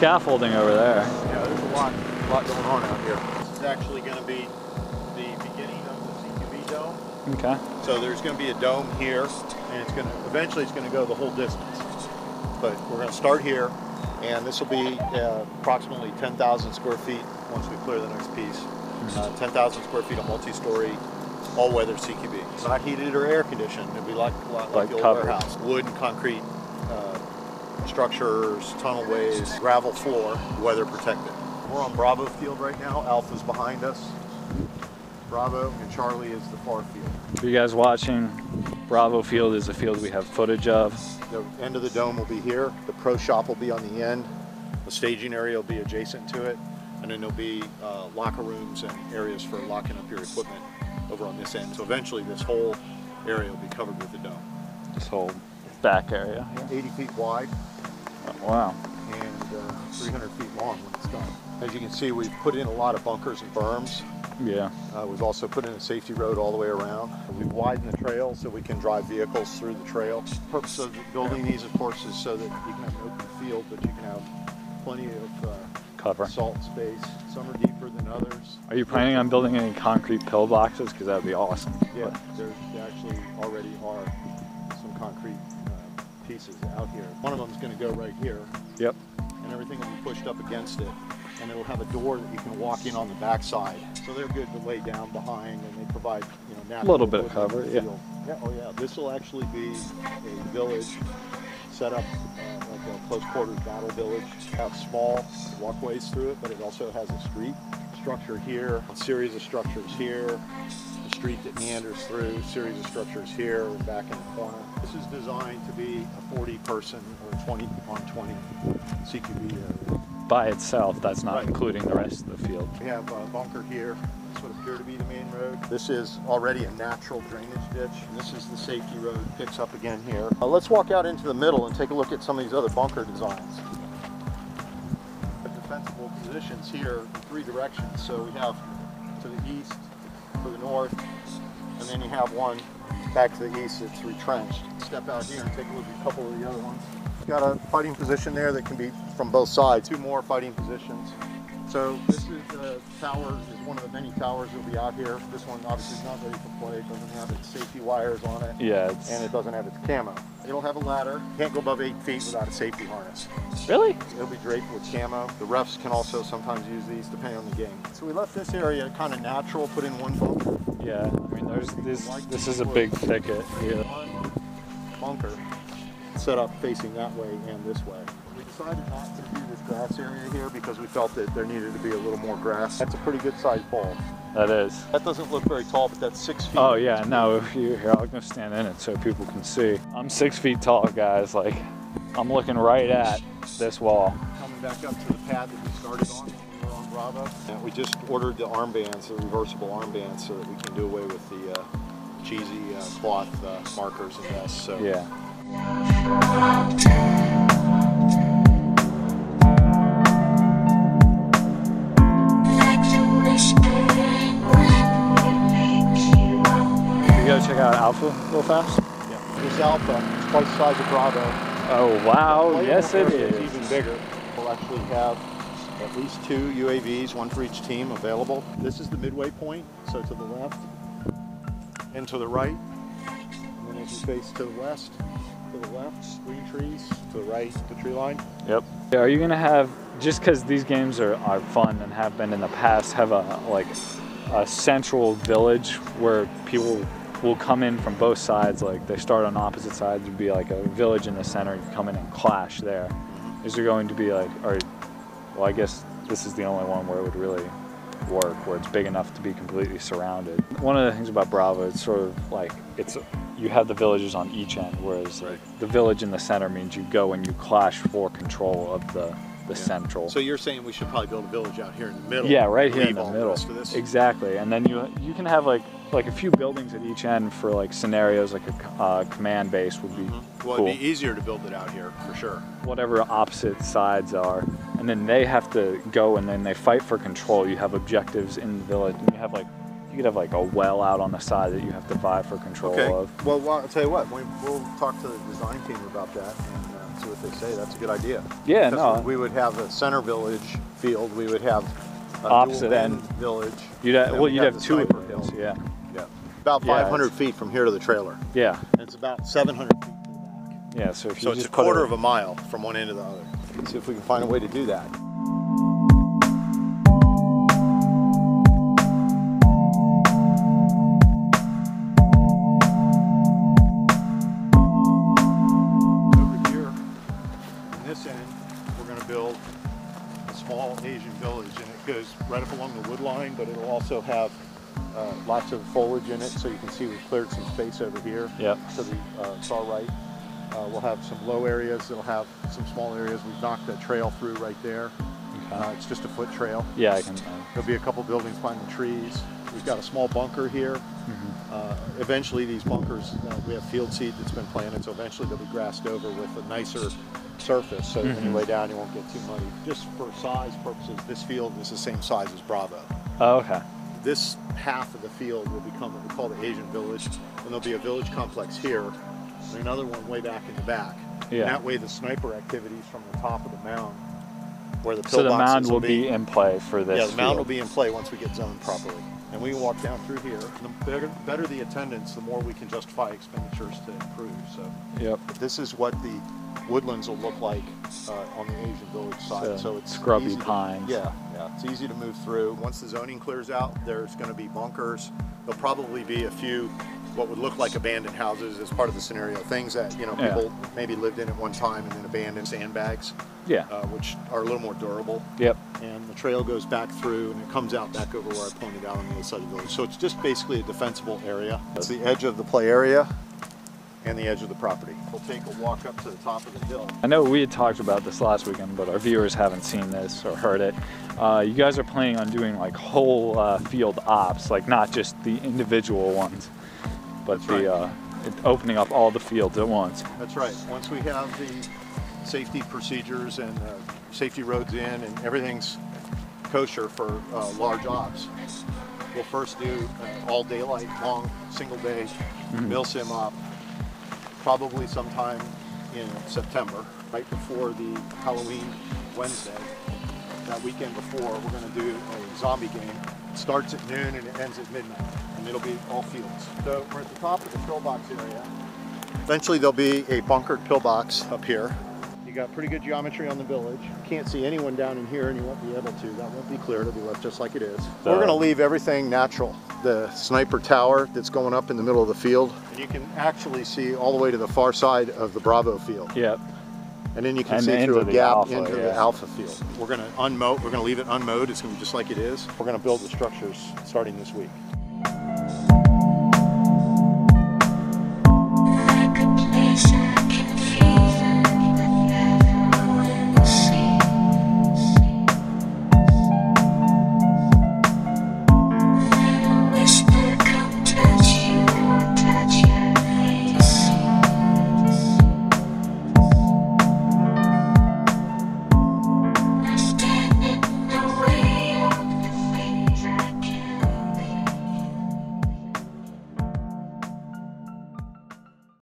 scaffolding over there. Yeah, there's a lot going on out here. This is actually going to be the beginning of the CQB dome. Okay. So there's going to be a dome here, and eventually it's going to go the whole distance. But we're going to start here, and this will be approximately 10,000 square feet once we clear the next piece. 10,000 square feet of multi-story, all-weather CQB. It's not heated or air conditioned. It'll be like the old warehouse. Wood and concrete structures, tunnelways, gravel floor, weather protected. We're on Bravo field right now. Alpha's behind us. Bravo and Charlie is the far field. For you guys watching, Bravo field is a field we have footage of. The end of the dome will be here. The pro shop will be on the end. The staging area will be adjacent to it. And then there'll be locker rooms and areas for locking up your equipment over on this end. So eventually this whole area will be covered with the dome. This whole back area. 80 feet wide. Oh, wow. And 300 feet long when it's done. As you can see, we've put in a lot of bunkers and berms. Yeah. We've also put in a safety road all the way around. We've widened the trail so we can drive vehicles through the trail. The purpose of building these, of course, is so that you can have an open field, but you can have plenty of cover. Salt space. Some are deeper than others. Are you planning on building any concrete pillboxes? Because that would be awesome. Yeah, there actually already are some concrete pieces out here. One of them is going to go right here. Yep. And everything will be pushed up against it. And it'll have a door that you can walk in on the back side. So they're good to lay down behind, and they provide, a little bit of cover. Yeah. Yeah. Oh yeah. This will actually be a village set up like a close quarters battle village. Have small walkways through it, but it also has a street structure here, a series of structures here, a street that meanders through, a series of structures here and back in the corner. This is designed to be a 40-person or 20 on 20 CQB area. By itself, that's not including the rest of the field. We have a bunker here. This would appear to be the main road. This is already a natural drainage ditch. And this is the safety road. Picks up again here. Let's walk out into the middle and take a look at some of these other bunker designs. Defensible positions here in 3 directions. So we have to the east, to the north, and then you have one back to the east that's retrenched. Step out here and take a look at a couple of the other ones. Got a fighting position there that can be from both sides. 2 more fighting positions. So this is tower is one of the many towers that will be out here. This one obviously is not ready for play. It doesn't have its safety wires on it. Yeah. And it doesn't have its camo. It'll have a ladder. Can't go above 8 feet without a safety harness. Really? It'll be draped with camo. The refs can also sometimes use these depending on the game. So we left this area kind of natural, put in 1 bunker. Yeah, I mean there's this is a big thicket here. 1 bunker set up facing that way and this way. We decided not to do this grass area here because we felt that there needed to be a little more grass. That's a pretty good sized ball. That is. That doesn't look very tall, but that's 6 feet. Oh yeah, no, if you here, I'll go stand in it so people can see. I'm 6 feet tall, guys. Like, I'm looking right at this wall. Coming back up to the pad that we started on when we were on Bravo. And we just ordered the armbands, the reversible armbands, so that we can do away with the cheesy cloth markers and vests. So yeah. You go check out Alpha real fast? Yeah. This Alpha is twice the size of Bravo. Oh wow, yes it is. It's even bigger. We'll actually have at least 2 UAVs, 1 for each team available. This is the midway point, so to the left and to the right. And then as you face to the west, to the left, green trees, to the right, the tree line. Yep. Are you gonna have, just because these games are fun and have been in the past, have a central village where people will come in from both sides, like they start on opposite sides, would be like a village in the center, you come in and clash there. Is there going to be like, well I guess this is the only one where it would really work, where it's big enough to be completely surrounded. One of the things about Bravo, it's sort of like, you have the villages on each end, whereas the village in the center means you go and you clash for control of the central. So you're saying we should probably build a village out here in the middle? Yeah, right here in the all middle. The rest of this? Exactly, and then you can have like a few buildings at each end for like scenarios, like a command base would be Well, cool. it'd be easier to build it out here for sure. Whatever opposite sides are, and then they have to go and then they fight for control. You have objectives in the village, and you could have like a well out on the side that you have to vie for control of. Well, I'll tell you what, we'll talk to the design team about that and that's what they say. That's a good idea. Yeah, Because no. we would have a center village field. We would have a Opposite dual end end village. You'd have, and then well, we'd you'd have the two sniper areas. hill. Yeah. Yeah. About Yeah, 500 feet from here to the trailer. Yeah. And it's about 700 feet to the back. Yeah. So if you So it's just a put quarter of a mile from one end to the other. Let's see if we can find a way to do that. Over here, on this end, we're going to build a small Asian village, and it goes right up along the wood line, but it'll also have lots of foliage in it, so you can see we've cleared some space over here. Yep. To the far right. We'll have some low areas. It'll have some small areas. We've knocked a trail through right there. Okay. It's just a foot trail. Yeah, I can. There'll be a couple buildings behind the trees. We've got a small bunker here. Eventually these bunkers, we have field seed that's been planted, so eventually they'll be grassed over with a nicer surface, so when you lay down you won't get too muddy. Just for size purposes, this field is the same size as Bravo. Oh, okay. This half of the field will become what we call the Asian village, and there'll be a village complex here, and another one way back in the back. Yeah. And that way the sniper activities from the top of the mound, where the So the mound pillboxes will be in play for this. yeah, the mound will field. be in play once we get zoned properly. And we can walk down through here. The better the attendance, the more we can justify expenditures to improve. So Yep. this is what the woodlands will look like on the Asian village side. So it's scrubby easy pines. yeah, it's easy to move through. Once the zoning clears out, there's going to be bunkers. There'll probably be a few what would look like abandoned houses as part of the scenario. Things that people maybe lived in at one time and then abandoned, sandbags. Yeah. Which are a little more durable. Yep. And the trail goes back through and it comes out back over where I pointed out on the other side of the village. So it's just basically a defensible area. It's the edge of the play area and the edge of the property. We'll take a walk up to the top of the hill. I know we had talked about this last weekend, but our viewers haven't seen this or heard it. You guys are planning on doing like whole field ops, like not just the individual ones, but opening up all the fields at once. That's right. Once we have the safety procedures and safety roads in and everything's kosher for large ops, we'll first do all daylight long single day mill sim op, probably sometime in September, right before the Halloween Wednesday. That weekend before, we're going to do a zombie game. It starts at noon and it ends at midnight, and it'll be all fields. So we're at the top of the pillbox area. Eventually there'll be a bunkered pillbox up here. You got pretty good geometry on the village. You can't see anyone down in here and you won't be able to. That won't be clear, it'll be left just like it is. We're gonna leave everything natural. The sniper tower that's going up in the middle of the field. And you can actually see all the way to the far side of the Bravo field. Yep. And then you can see through a gap alpha, into the alpha field. We're gonna unmow, we're gonna leave it unmowed. It's gonna be just like it is. We're gonna build the structures starting this week.